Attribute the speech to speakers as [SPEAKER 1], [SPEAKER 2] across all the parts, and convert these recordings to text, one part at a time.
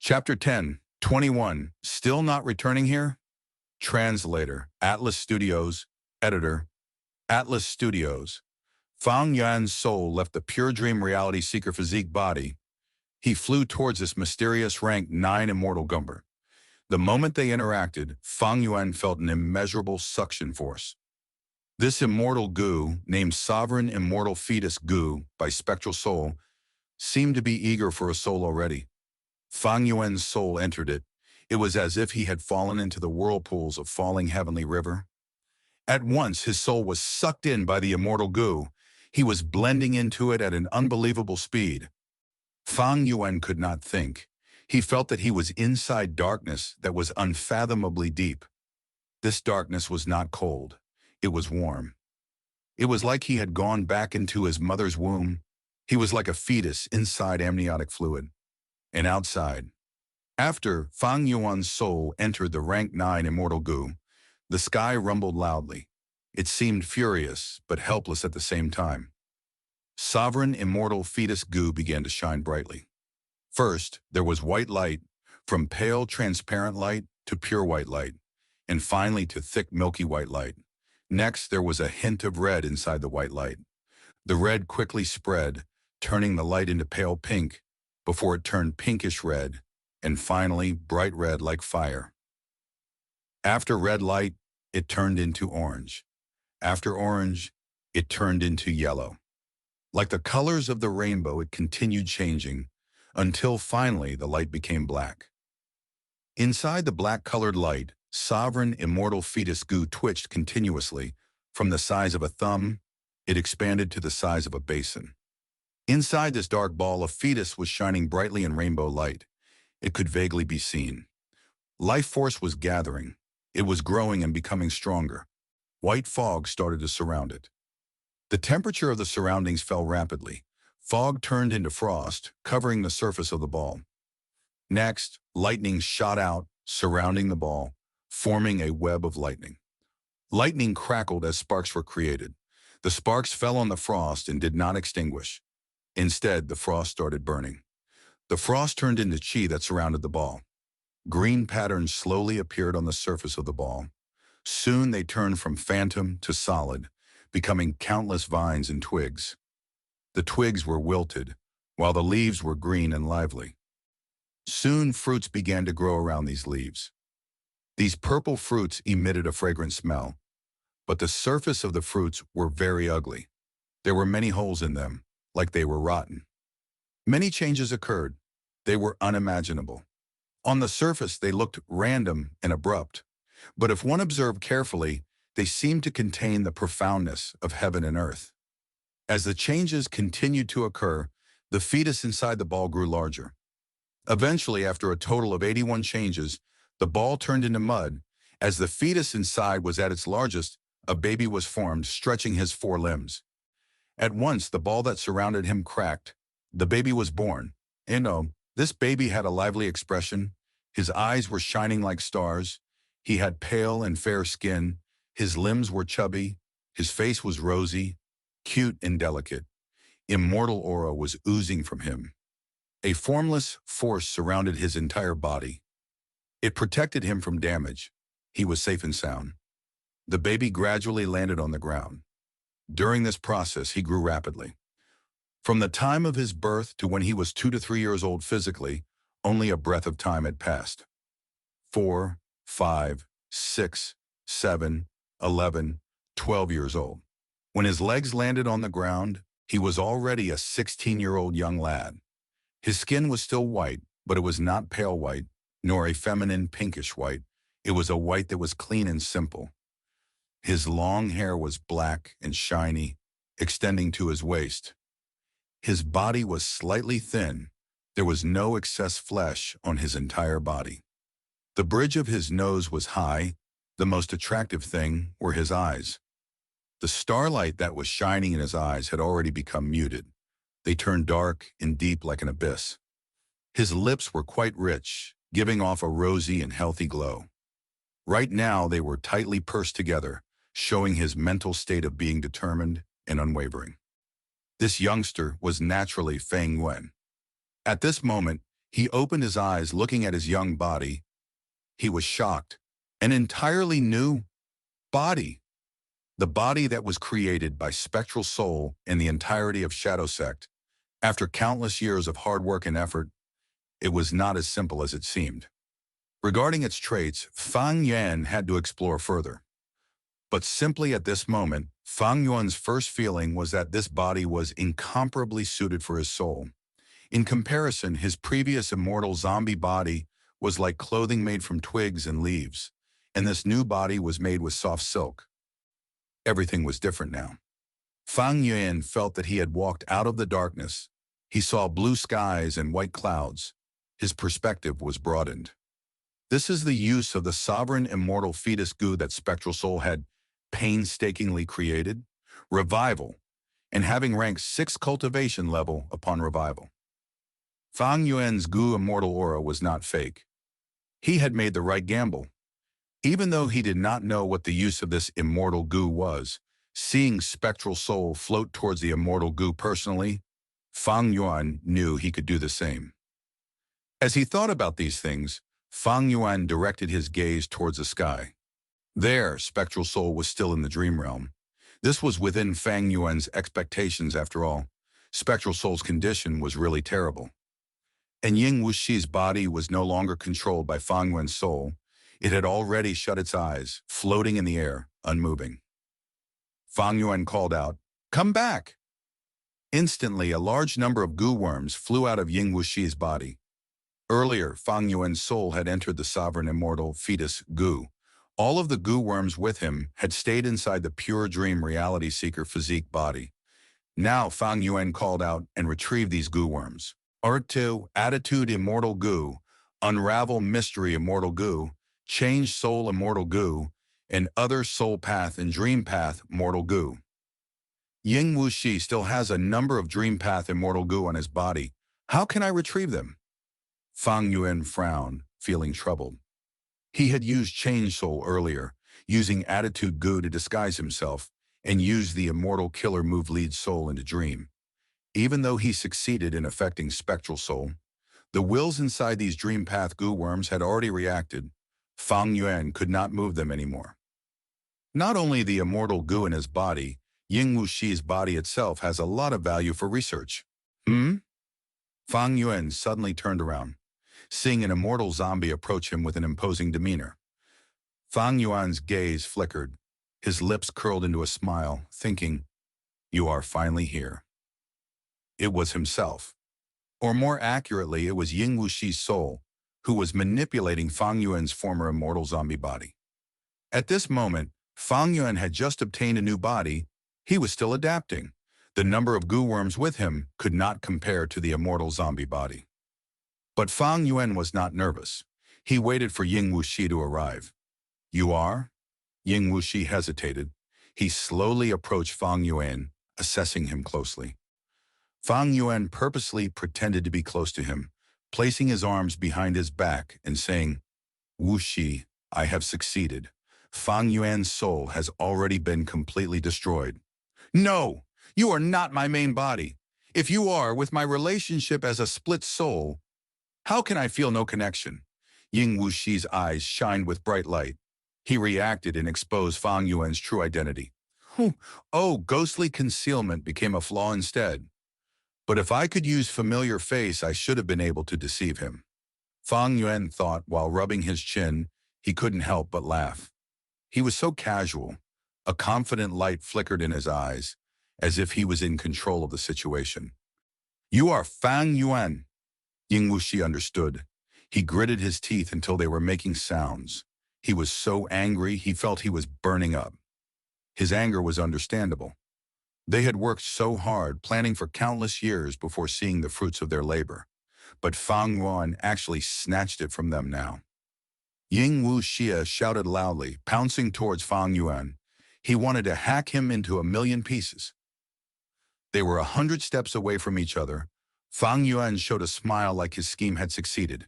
[SPEAKER 1] Chapter 10, 21. Still not returning here? Translator, Atlas Studios. Editor, Atlas Studios. Fang Yuan's soul left the pure dream reality seeker physique body. He flew towards this mysterious rank 9 immortal gumber. The moment they interacted, Fang Yuan felt an immeasurable suction force. This immortal goo, named Sovereign Immortal Fetus Goo by Spectral Soul, seemed to be eager for a soul already. Fang Yuan's soul entered it. It was as if he had fallen into the whirlpools of falling heavenly river. At once, his soul was sucked in by the immortal goo. He was blending into it at an unbelievable speed. Fang Yuan could not think. He felt that he was inside darkness that was unfathomably deep. This darkness was not cold. It was warm. It was like he had gone back into his mother's womb. He was like a fetus inside amniotic fluid. And outside. After Fang Yuan's soul entered the rank 9 immortal goo, the sky rumbled loudly. It seemed furious, but helpless at the same time. Sovereign immortal fetus goo began to shine brightly. First, there was white light, from pale transparent light to pure white light, and finally to thick milky white light. Next, there was a hint of red inside the white light. The red quickly spread, turning the light into pale pink, before it turned pinkish red, and finally bright red like fire. After red light, it turned into orange. After orange, it turned into yellow. Like the colors of the rainbow, it continued changing, until finally the light became black. Inside the black-colored light, Sovereign Immortal Fetus Goo twitched continuously. From the size of a thumb, it expanded to the size of a basin. Inside this dark ball, a fetus was shining brightly in rainbow light. It could vaguely be seen. Life force was gathering. It was growing and becoming stronger. White fog started to surround it. The temperature of the surroundings fell rapidly. Fog turned into frost, covering the surface of the ball. Next, lightning shot out, surrounding the ball, forming a web of lightning. Lightning crackled as sparks were created. The sparks fell on the frost and did not extinguish. Instead, the frost started burning. The frost turned into chi that surrounded the ball. Green patterns slowly appeared on the surface of the ball. Soon they turned from phantom to solid, becoming countless vines and twigs. The twigs were wilted, while the leaves were green and lively. Soon fruits began to grow around these leaves. These purple fruits emitted a fragrant smell, but the surface of the fruits were very ugly. There were many holes in them, like they were rotten. Many changes occurred. They were unimaginable. On the surface, they looked random and abrupt, but if one observed carefully, they seemed to contain the profoundness of heaven and earth. As the changes continued to occur, the fetus inside the ball grew larger. Eventually, after a total of 81 changes, the ball turned into mud. As the fetus inside was at its largest, a baby was formed, stretching his 4 limbs. At once, the ball that surrounded him cracked. The baby was born. This baby had a lively expression. His eyes were shining like stars. He had pale and fair skin. His limbs were chubby. His face was rosy, cute and delicate. Immortal aura was oozing from him. A formless force surrounded his entire body. It protected him from damage. He was safe and sound. The baby gradually landed on the ground. During this process, he grew rapidly. From the time of his birth to when he was 2 to 3 years old physically, only a breath of time had passed. 4, 5, 6, 7, 11, 12 years old. When his legs landed on the ground, he was already a 16-year-old young lad. His skin was still white, but it was not pale white, nor a feminine pinkish white. It was a white that was clean and simple. His long hair was black and shiny, extending to his waist. His body was slightly thin. There was no excess flesh on his entire body. The bridge of his nose was high. The most attractive thing were his eyes. The starlight that was shining in his eyes had already become muted. They turned dark and deep like an abyss. His lips were quite rich, giving off a rosy and healthy glow. Right now, they were tightly pursed together, showing his mental state of being determined and unwavering. This youngster was naturally Fang Yuan. At this moment, He opened his eyes looking at his young body. He was shocked. An entirely new body. The body that was created by Spectral Soul and the entirety of Shadow Sect. After countless years of hard work and effort, it was not as simple as it seemed. Regarding its traits, Fang Yuan had to explore further. But simply at this moment, Fang Yuan's first feeling was that this body was incomparably suited for his soul. In comparison, his previous immortal zombie body was like clothing made from twigs and leaves, and this new body was made with soft silk. Everything was different now. Fang Yuan felt that he had walked out of the darkness. He saw blue skies and white clouds. His perspective was broadened. This is the use of the sovereign immortal fetus goo that Spectral Soul had painstakingly created. Revival, and having ranked 6 cultivation level upon revival. Fang Yuan's goo immortal aura was not fake. He had made the right gamble. Even though he did not know what the use of this immortal goo was, seeing Spectral Soul float towards the immortal goo personally, Fang Yuan knew he could do the same. As he thought about these things, Fang Yuan directed his gaze towards the sky. There, Spectral Soul was still in the dream realm. This was within Fang Yuan's expectations after all. Spectral Soul's condition was really terrible. And Ying Wu Xie's body was no longer controlled by Fang Yuan's soul. It had already shut its eyes, floating in the air, unmoving. Fang Yuan called out, "Come back!" Instantly, a large number of goo worms flew out of Ying Wu Xie's body. Earlier, Fang Yuan's soul had entered the sovereign immortal fetus goo. All of the goo worms with him had stayed inside the pure dream reality seeker physique body. Now Fang Yuan called out and retrieved these goo worms. Art 2, Attitude Immortal Goo, Unravel Mystery Immortal Goo, Change Soul Immortal Goo, and Other Soul Path and Dream Path Mortal Goo. Ying Wu Xie still has a number of Dream Path Immortal Goo on his body. How can I retrieve them? Fang Yuan frowned, feeling troubled. He had used Change Soul earlier, using Attitude Goo to disguise himself, and used the Immortal Killer move lead Soul into Dream. Even though he succeeded in affecting Spectral Soul, the wills inside these Dream Path Goo worms had already reacted. Fang Yuan could not move them anymore. Not only the immortal goo in his body, Ying Wu Xie's body itself has a lot of value for research. Fang Yuan suddenly turned around, seeing an immortal zombie approach him with an imposing demeanor. Fang Yuan's gaze flickered. His lips curled into a smile, thinking, "You are finally here." It was himself. Or more accurately, it was Ying Wu Xie's soul, who was manipulating Fang Yuan's former immortal zombie body. At this moment, Fang Yuan had just obtained a new body. He was still adapting. The number of goo worms with him could not compare to the immortal zombie body. But Fang Yuan was not nervous. He waited for Ying Wu Xie to arrive. "You are?" Ying Wu Xie hesitated. He slowly approached Fang Yuan, assessing him closely. Fang Yuan purposely pretended to be close to him, placing his arms behind his back and saying, "Wu Xie, I have succeeded. Fang Yuan's soul has already been completely destroyed." "No, you are not my main body. If you are, with my relationship as a split soul, how can I feel no connection?" Ying Wu Xie's eyes shined with bright light. He reacted and exposed Fang Yuan's true identity. Oh, ghostly concealment became a flaw instead. But if I could use familiar face, I should have been able to deceive him. Fang Yuan thought while rubbing his chin. He couldn't help but laugh. He was so casual. A confident light flickered in his eyes, as if he was in control of the situation. "You are Fang Yuan." Ying Wu Xie understood. He gritted his teeth until they were making sounds. He was so angry he felt he was burning up. His anger was understandable. They had worked so hard, planning for countless years before seeing the fruits of their labor. But Fang Yuan actually snatched it from them now. Ying Wu Xie shouted loudly, pouncing towards Fang Yuan. He wanted to hack him into a million pieces. They were 100 steps away from each other. Fang Yuan showed a smile like his scheme had succeeded.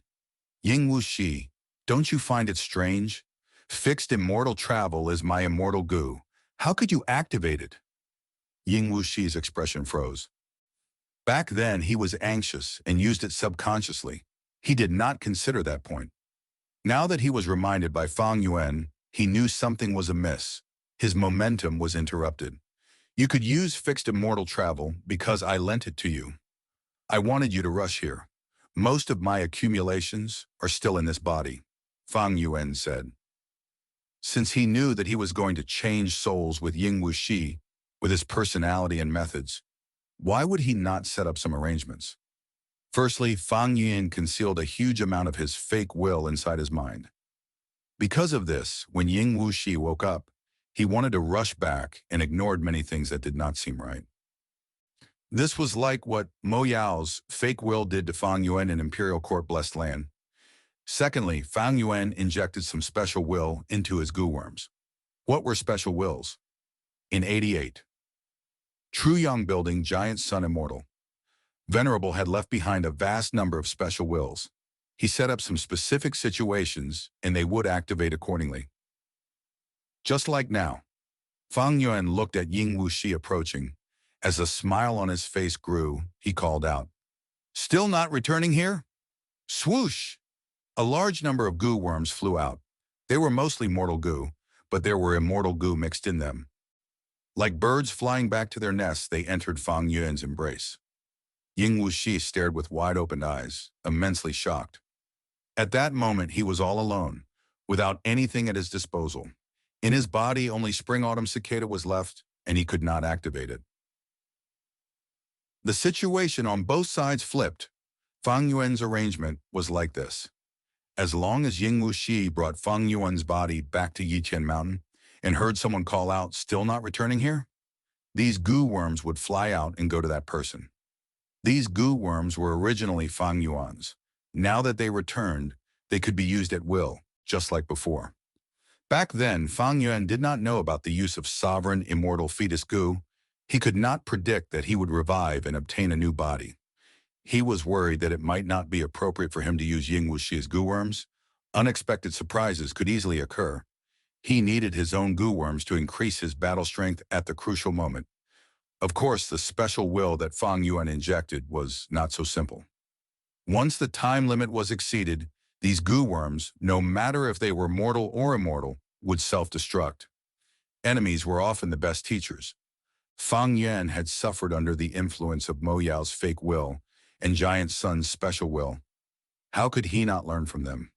[SPEAKER 1] "Ying Wu Xie, don't you find it strange? Fixed immortal travel is my immortal goo. How could you activate it?" Ying Wu Xie's expression froze. Back then, he was anxious and used it subconsciously. He did not consider that point. Now that he was reminded by Fang Yuan, he knew something was amiss. His momentum was interrupted. You could use fixed immortal travel because I lent it to you. I wanted you to rush here. Most of my accumulations are still in this body, Fang Yuan said. Since he knew that he was going to change souls with Ying Wu Xie, with his personality and methods, why would he not set up some arrangements? Firstly, Fang Yuan concealed a huge amount of his fake will inside his mind. Because of this, when Ying Wu Xie woke up, he wanted to rush back and ignored many things that did not seem right. This was like what Mo Yao's fake will did to Fang Yuan in Imperial Court Blessed Land. Secondly, Fang Yuan injected some special will into his goo worms. What were special wills? In 88. True Yang Building Giant Sun Immortal. Venerable had left behind a vast number of special wills. He set up some specific situations, and they would activate accordingly. Just like now, Fang Yuan looked at Ying Wu Xie approaching. As a smile on his face grew, he called out, "Still not returning here?" Swoosh! A large number of goo worms flew out. They were mostly mortal goo, but there were immortal goo mixed in them. Like birds flying back to their nests, they entered Fang Yuan's embrace. Ying Wu Xie stared with wide-opened eyes, immensely shocked. At that moment, he was all alone, without anything at his disposal. In his body, only Spring-Autumn Cicada was left, and he could not activate it. The situation on both sides flipped. Fang Yuan's arrangement was like this. As long as Ying Wu Xie brought Fang Yuan's body back to Yiqian Mountain and heard someone call out, "Still not returning here?" these goo worms would fly out and go to that person. These goo worms were originally Fang Yuan's. Now that they returned, they could be used at will, just like before. Back then, Fang Yuan did not know about the use of sovereign immortal fetus goo. He could not predict that he would revive and obtain a new body. He was worried that it might not be appropriate for him to use Ying Wu Xie's goo worms. Unexpected surprises could easily occur. He needed his own goo worms to increase his battle strength at the crucial moment. Of course, the special will that Fang Yuan injected was not so simple. Once the time limit was exceeded, these goo worms, no matter if they were mortal or immortal, would self-destruct. Enemies were often the best teachers. Fang Yuan had suffered under the influence of Mo Yao's fake will and Giant Sun's special will. How could he not learn from them?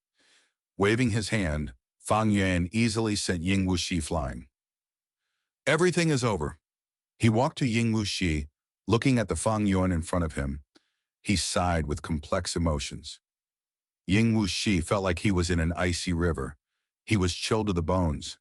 [SPEAKER 1] Waving his hand, Fang Yuan easily sent Ying Wu Xie flying. Everything is over. He walked to Ying Wu Xie, looking at the Fang Yuan in front of him. He sighed with complex emotions. Ying Wu Xie felt like he was in an icy river. He was chilled to the bones.